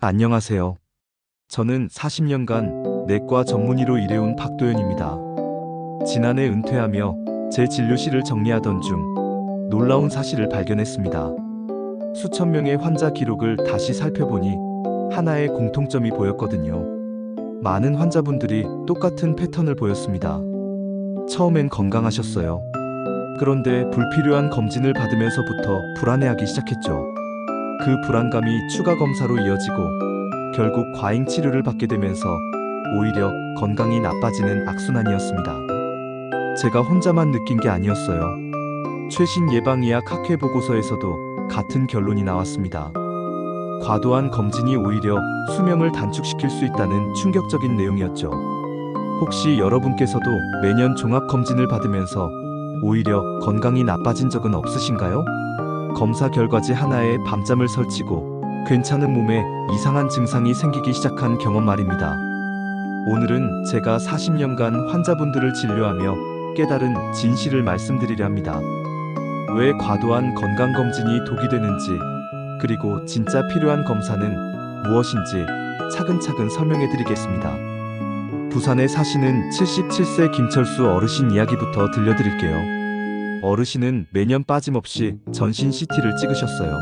안녕하세요. 저는 40년간 내과 전문의로 일해온 박도현입니다. 지난해 은퇴하며 제 진료실을 정리하던 중 놀라운 사실을 발견했습니다. 수천 명의 환자 기록을 다시 살펴보니 하나의 공통점이 보였거든요. 많은 환자분들이 똑같은 패턴을 보였습니다. 처음엔 건강하셨어요. 그런데 불필요한 검진을 받으면서부터 불안해하기 시작했죠. 그 불안감이 추가 검사로 이어지고 결국 과잉 치료를 받게 되면서 오히려 건강이 나빠지는 악순환이었습니다. 제가 혼자만 느낀 게 아니었어요. 최신 예방의학 학회 보고서에서도 같은 결론이 나왔습니다. 과도한 검진이 오히려 수명을 단축시킬 수 있다는 충격적인 내용이었죠. 혹시 여러분께서도 매년 종합검진을 받으면서 오히려 건강이 나빠진 적은 없으신가요? 검사 결과지 하나에 밤잠을 설치고 괜찮은 몸에 이상한 증상이 생기기 시작한 경험 말입니다. 오늘은 제가 40년간 환자분들을 진료하며 깨달은 진실을 말씀드리려 합니다. 왜 과도한 건강검진이 독이 되는지, 그리고 진짜 필요한 검사는 무엇인지 차근차근 설명해 드리겠습니다. 부산에 사시는 77세 김철수 어르신 이야기부터 들려드릴게요. 어르신은 매년 빠짐없이 전신 CT를 찍으셨어요.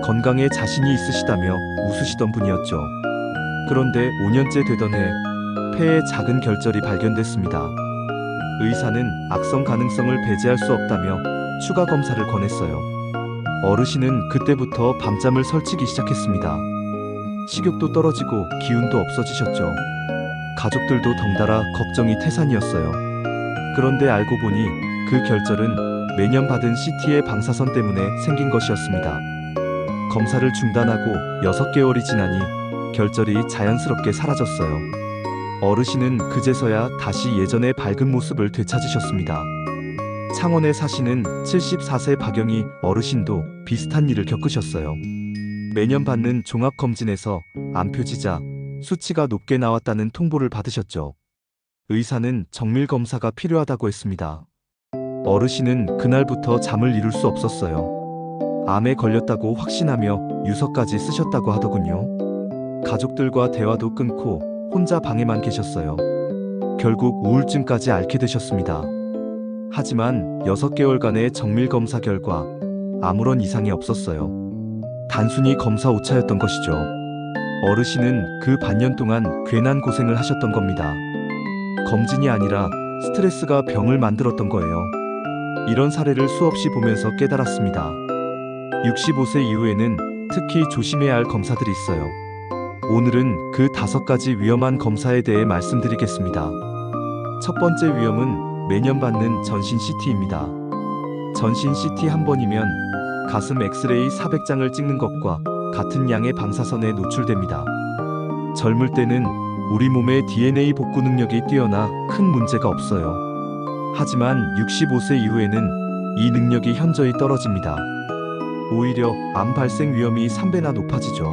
건강에 자신이 있으시다며 웃으시던 분이었죠. 그런데 5년째 되던 해 폐에 작은 결절이 발견됐습니다. 의사는 악성 가능성을 배제할 수 없다며 추가 검사를 권했어요. 어르신은 그때부터 밤잠을 설치기 시작했습니다. 식욕도 떨어지고 기운도 없어지셨죠. 가족들도 덩달아 걱정이 태산이었어요. 그런데 알고 보니 그 결절은 매년 받은 CT의 방사선 때문에 생긴 것이었습니다. 검사를 중단하고 6개월이 지나니 결절이 자연스럽게 사라졌어요. 어르신은 그제서야 다시 예전의 밝은 모습을 되찾으셨습니다. 창원에 사시는 74세 박영희 어르신도 비슷한 일을 겪으셨어요. 매년 받는 종합검진에서 암표지자, 수치가 높게 나왔다는 통보를 받으셨죠. 의사는 정밀검사가 필요하다고 했습니다. 어르신은 그날부터 잠을 이룰 수 없었어요. 암에 걸렸다고 확신하며 유서까지 쓰셨다고 하더군요. 가족들과 대화도 끊고 혼자 방에만 계셨어요. 결국 우울증까지 앓게 되셨습니다. 하지만 6개월간의 정밀검사 결과 아무런 이상이 없었어요. 단순히 검사 오차였던 것이죠. 어르신은 그 반년 동안 괜한 고생을 하셨던 겁니다. 검진이 아니라 스트레스가 병을 만들었던 거예요. 이런 사례를 수없이 보면서 깨달았습니다. 65세 이후에는 특히 조심해야 할 검사들이 있어요. 오늘은 그 5가지 위험한 검사에 대해 말씀드리겠습니다. 첫 번째 위험은 매년 받는 전신 CT입니다. 전신 CT 한 번이면 가슴 엑스레이 400장을 찍는 것과 같은 양의 방사선에 노출됩니다. 젊을 때는 우리 몸의 DNA 복구 능력이 뛰어나 큰 문제가 없어요. 하지만 65세 이후에는 이 능력이 현저히 떨어집니다. 오히려 암 발생 위험이 3배나 높아지죠.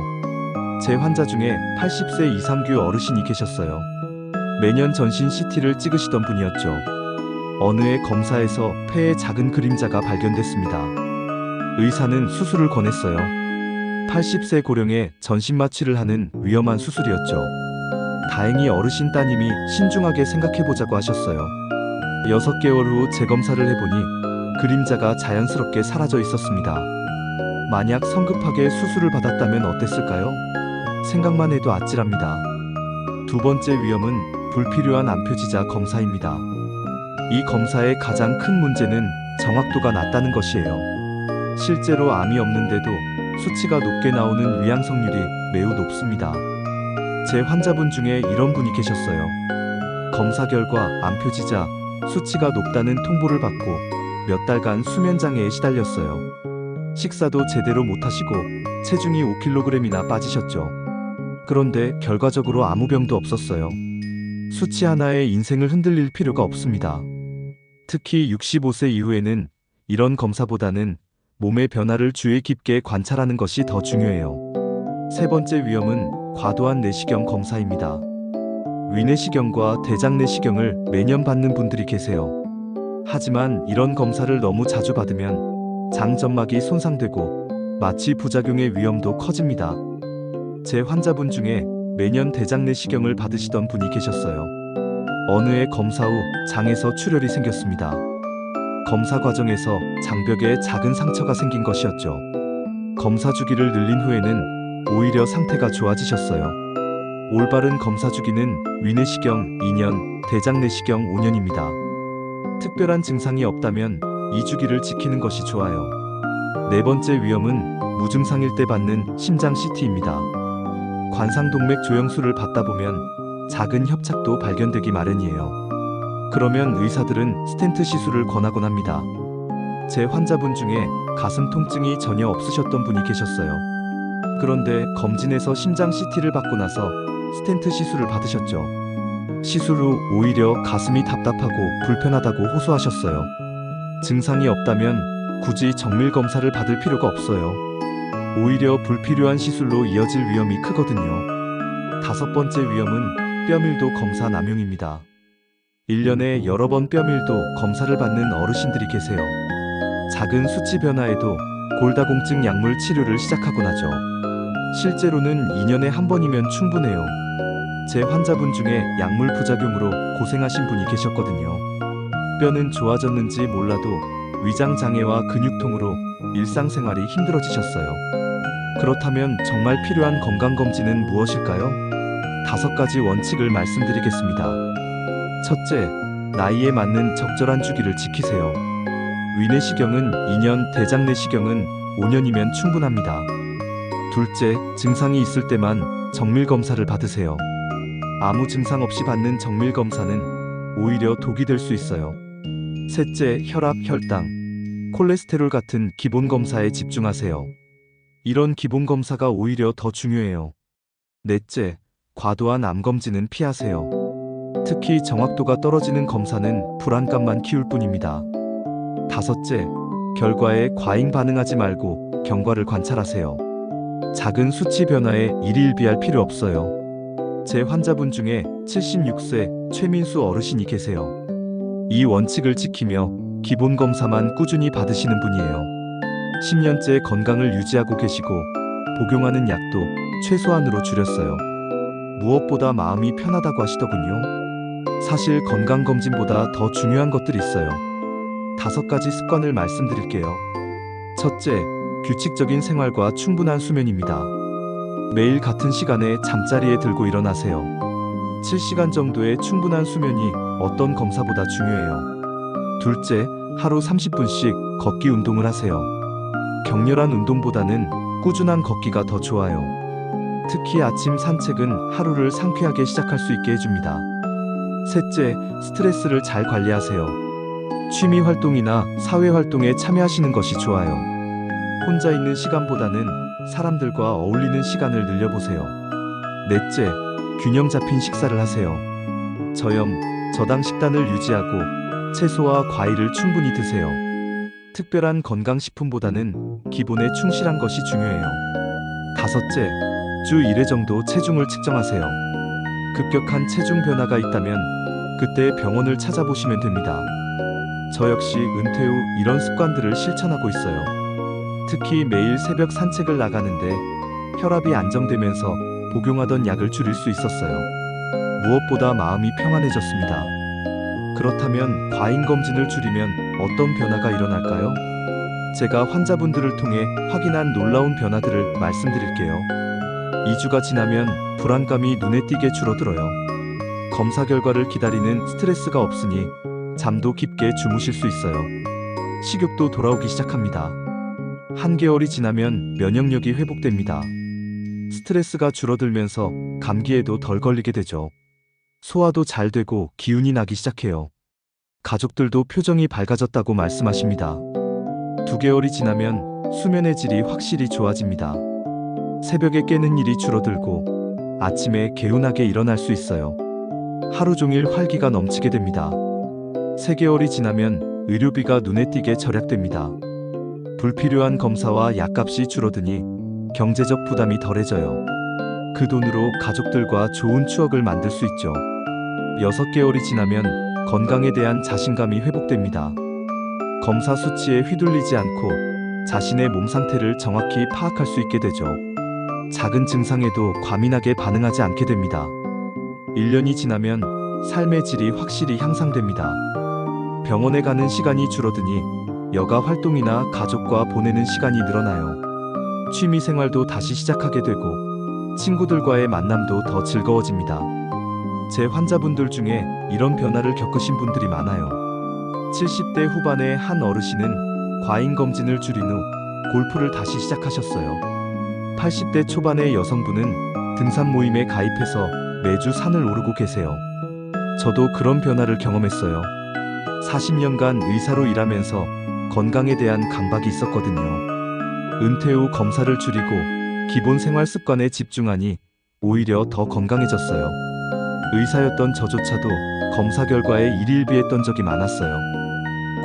제 환자 중에 80세 이상규 어르신이 계셨어요. 매년 전신 CT를 찍으시던 분이었죠. 어느 해 검사에서 폐에 작은 그림자가 발견됐습니다. 의사는 수술을 권했어요. 80세 고령에 전신 마취를 하는 위험한 수술이었죠. 다행히 어르신 따님이 신중하게 생각해보자고 하셨어요. 6개월 후 재검사를 해보니 그림자가 자연스럽게 사라져 있었습니다. 만약 성급하게 수술을 받았다면 어땠을까요? 생각만 해도 아찔합니다. 두 번째 위험은 불필요한 암표지자 검사입니다. 이 검사의 가장 큰 문제는 정확도가 낮다는 것이에요. 실제로 암이 없는데도 수치가 높게 나오는 위양성률이 매우 높습니다. 제 환자분 중에 이런 분이 계셨어요. 검사 결과 암표지자, 수치가 높다는 통보를 받고 몇 달간 수면장애에 시달렸어요. 식사도 제대로 못하시고 체중이 5kg이나 빠지셨죠. 그런데 결과적으로 아무 병도 없었어요. 수치 하나에 인생을 흔들릴 필요가 없습니다. 특히 65세 이후에는 이런 검사보다는 몸의 변화를 주의 깊게 관찰하는 것이 더 중요해요. 세 번째 위험은 과도한 내시경 검사입니다. 위내시경과 대장내시경을 매년 받는 분들이 계세요. 하지만 이런 검사를 너무 자주 받으면 장점막이 손상되고 마취 부작용의 위험도 커집니다. 제 환자분 중에 매년 대장 내시경을 받으시던 분이 계셨어요. 어느 해 검사 후 장에서 출혈이 생겼습니다. 검사 과정에서 장벽에 작은 상처가 생긴 것이었죠. 검사 주기를 늘린 후에는 오히려 상태가 좋아지셨어요. 올바른 검사 주기는 위내시경 2년, 대장 내시경 5년입니다. 특별한 증상이 없다면 이 주기를 지키는 것이 좋아요. 네 번째 위험은 무증상일 때 받는 심장 CT입니다. 관상동맥 조영술을 받다 보면 작은 협착도 발견되기 마련이에요. 그러면 의사들은 스텐트 시술을 권하곤 합니다. 제 환자분 중에 가슴 통증이 전혀 없으셨던 분이 계셨어요. 그런데 검진에서 심장 CT를 받고 나서 스텐트 시술을 받으셨죠. 시술 후 오히려 가슴이 답답하고 불편하다고 호소하셨어요. 증상이 없다면 굳이 정밀 검사를 받을 필요가 없어요. 오히려 불필요한 시술로 이어질 위험이 크거든요. 다섯 번째 위험은 뼈밀도 검사 남용입니다. 1년에 여러 번 뼈밀도 검사를 받는 어르신들이 계세요. 작은 수치 변화에도 골다공증 약물 치료를 시작하곤 하죠. 실제로는 2년에 한 번이면 충분해요. 제 환자분 중에 약물 부작용으로 고생하신 분이 계셨거든요. 뼈는 좋아졌는지 몰라도 위장 장애와 근육통으로 일상생활이 힘들어지셨어요. 그렇다면 정말 필요한 건강검진은 무엇일까요? 5가지 원칙을 말씀드리겠습니다. 첫째, 나이에 맞는 적절한 주기를 지키세요. 위내시경은 2년, 대장 내시경은 5년이면 충분합니다. 둘째, 증상이 있을 때만 정밀검사를 받으세요. 아무 증상 없이 받는 정밀검사는 오히려 독이 될 수 있어요. 셋째, 혈압, 혈당, 콜레스테롤 같은 기본검사에 집중하세요. 이런 기본검사가 오히려 더 중요해요. 넷째, 과도한 암검진은 피하세요. 특히 정확도가 떨어지는 검사는 불안감만 키울 뿐입니다. 다섯째, 결과에 과잉 반응하지 말고 경과를 관찰하세요. 작은 수치 변화에 일희일비할 필요 없어요. 제 환자분 중에 76세 최민수 어르신이 계세요. 이 원칙을 지키며 기본 검사만 꾸준히 받으시는 분이에요. 10년째 건강을 유지하고 계시고 복용하는 약도 최소한으로 줄였어요. 무엇보다 마음이 편하다고 하시더군요. 사실 건강검진보다 더 중요한 것들이 있어요. 5가지 습관을 말씀드릴게요. 첫째, 규칙적인 생활과 충분한 수면입니다. 매일 같은 시간에 잠자리에 들고 일어나세요. 7시간 정도의 충분한 수면이 어떤 검사보다 중요해요. 둘째, 하루 30분씩 걷기 운동을 하세요. 격렬한 운동보다는 꾸준한 걷기가 더 좋아요. 특히 아침 산책은 하루를 상쾌하게 시작할 수 있게 해줍니다. 셋째, 스트레스를 잘 관리하세요. 취미 활동이나 사회 활동에 참여하시는 것이 좋아요. 혼자 있는 시간보다는 사람들과 어울리는 시간을 늘려보세요. 넷째, 균형 잡힌 식사를 하세요. 저염, 저당 식단을 유지하고 채소와 과일을 충분히 드세요. 특별한 건강식품보다는 기본에 충실한 것이 중요해요. 다섯째, 주 1회 정도 체중을 측정하세요. 급격한 체중 변화가 있다면 그때 병원을 찾아보시면 됩니다. 저 역시 은퇴 후 이런 습관들을 실천하고 있어요. 특히 매일 새벽 산책을 나가는데 혈압이 안정되면서 복용하던 약을 줄일 수 있었어요. 무엇보다 마음이 평안해졌습니다. 그렇다면 과잉 검진을 줄이면 어떤 변화가 일어날까요? 제가 환자분들을 통해 확인한 놀라운 변화들을 말씀드릴게요. 2주가 지나면 불안감이 눈에 띄게 줄어들어요. 검사 결과를 기다리는 스트레스가 없으니 잠도 깊게 주무실 수 있어요. 식욕도 돌아오기 시작합니다. 한개월이 지나면 면역력이 회복됩니다. 스트레스가 줄어들면서 감기에도 덜 걸리게 되죠. 소화도 잘 되고 기운이 나기 시작해요. 가족들도 표정이 밝아졌다고 말씀하십니다. 2개월이 지나면 수면의 질이 확실히 좋아집니다. 새벽에 깨는 일이 줄어들고 아침에 개운하게 일어날 수 있어요. 하루 종일 활기가 넘치게 됩니다. 3개월이 지나면 의료비가 눈에 띄게 절약됩니다. 불필요한 검사와 약값이 줄어드니 경제적 부담이 덜해져요. 그 돈으로 가족들과 좋은 추억을 만들 수 있죠. 6개월이 지나면 건강에 대한 자신감이 회복됩니다. 검사 수치에 휘둘리지 않고 자신의 몸 상태를 정확히 파악할 수 있게 되죠. 작은 증상에도 과민하게 반응하지 않게 됩니다. 1년이 지나면 삶의 질이 확실히 향상됩니다. 병원에 가는 시간이 줄어드니 여가 활동이나 가족과 보내는 시간이 늘어나요. 취미 생활도 다시 시작하게 되고 친구들과의 만남도 더 즐거워집니다. 제 환자분들 중에 이런 변화를 겪으신 분들이 많아요. 70대 후반의 한 어르신은 과잉 검진을 줄인 후 골프를 다시 시작하셨어요. 80대 초반의 여성분은 등산 모임에 가입해서 매주 산을 오르고 계세요. 저도 그런 변화를 경험했어요. 40년간 의사로 일하면서 건강에 대한 강박이 있었거든요. 은퇴 후 검사를 줄이고 기본 생활 습관에 집중하니 오히려 더 건강해졌어요. 의사였던 저조차도 검사 결과에 일일비했던 적이 많았어요.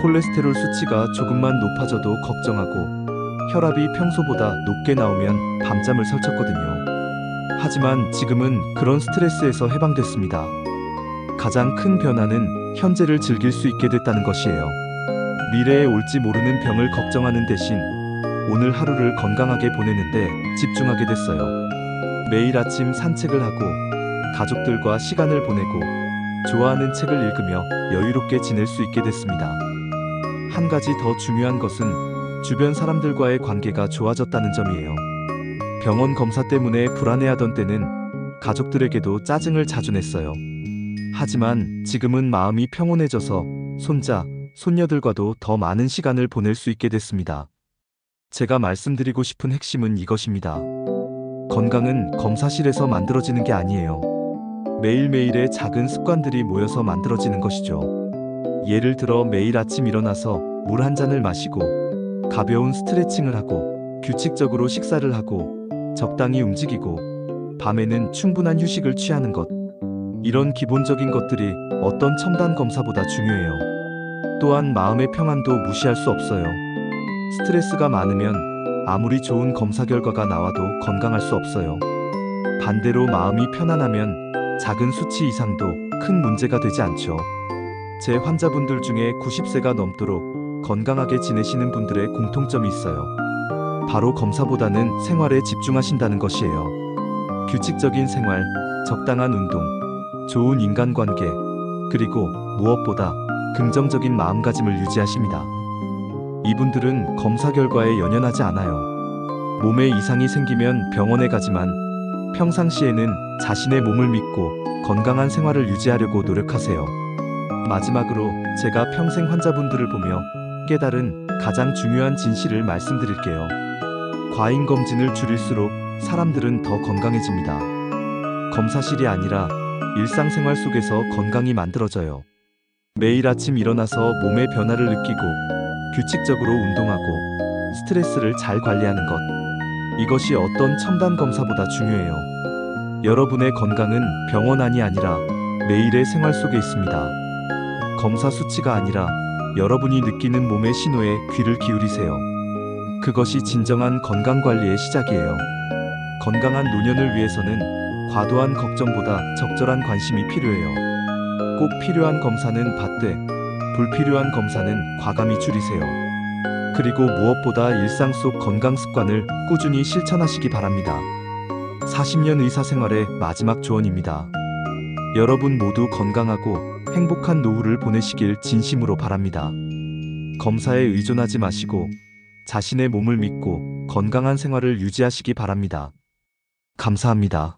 콜레스테롤 수치가 조금만 높아져도 걱정하고 혈압이 평소보다 높게 나오면 밤잠을 설쳤거든요. 하지만 지금은 그런 스트레스에서 해방됐습니다. 가장 큰 변화는 현재를 즐길 수 있게 됐다는 것이에요. 미래에 올지 모르는 병을 걱정하는 대신 오늘 하루를 건강하게 보내는데 집중하게 됐어요. 매일 아침 산책을 하고 가족들과 시간을 보내고 좋아하는 책을 읽으며 여유롭게 지낼 수 있게 됐습니다. 한 가지 더 중요한 것은 주변 사람들과의 관계가 좋아졌다는 점이에요. 병원 검사 때문에 불안해하던 때는 가족들에게도 짜증을 자주 냈어요. 하지만 지금은 마음이 평온해져서 손자, 손녀들과도 더 많은 시간을 보낼 수 있게 됐습니다. 제가 말씀드리고 싶은 핵심은 이것입니다. 건강은 검사실에서 만들어지는 게 아니에요. 매일매일의 작은 습관들이 모여서 만들어지는 것이죠. 예를 들어 매일 아침 일어나서 물 한 잔을 마시고 가벼운 스트레칭을 하고 규칙적으로 식사를 하고 적당히 움직이고 밤에는 충분한 휴식을 취하는 것. 이런 기본적인 것들이 어떤 첨단 검사보다 중요해요. 또한 마음의 평안도 무시할 수 없어요. 스트레스가 많으면 아무리 좋은 검사 결과가 나와도 건강할 수 없어요. 반대로 마음이 편안하면 작은 수치 이상도 큰 문제가 되지 않죠. 제 환자분들 중에 90세가 넘도록 건강하게 지내시는 분들의 공통점이 있어요. 바로 검사보다는 생활에 집중하신다는 것이에요. 규칙적인 생활, 적당한 운동, 좋은 인간관계, 그리고 무엇보다 긍정적인 마음가짐을 유지하십니다. 이분들은 검사 결과에 연연하지 않아요. 몸에 이상이 생기면 병원에 가지만 평상시에는 자신의 몸을 믿고 건강한 생활을 유지하려고 노력하세요. 마지막으로 제가 평생 환자분들을 보며 깨달은 가장 중요한 진실을 말씀드릴게요. 과잉 검진을 줄일수록 사람들은 더 건강해집니다. 검사실이 아니라 일상생활 속에서 건강이 만들어져요. 매일 아침 일어나서 몸의 변화를 느끼고 규칙적으로 운동하고 스트레스를 잘 관리하는 것. 이것이 어떤 첨단 검사보다 중요해요. 여러분의 건강은 병원안이 아니라 매일의 생활 속에 있습니다. 검사 수치가 아니라 여러분이 느끼는 몸의 신호에 귀를 기울이세요. 그것이 진정한 건강관리의 시작이에요. 건강한 노년을 위해서는 과도한 걱정보다 적절한 관심이 필요해요. 꼭 필요한 검사는 받되 불필요한 검사는 과감히 줄이세요. 그리고 무엇보다 일상 속 건강 습관을 꾸준히 실천하시기 바랍니다. 40년 의사 생활의 마지막 조언입니다. 여러분 모두 건강하고 행복한 노후를 보내시길 진심으로 바랍니다. 검사에 의존하지 마시고 자신의 몸을 믿고 건강한 생활을 유지하시기 바랍니다. 감사합니다.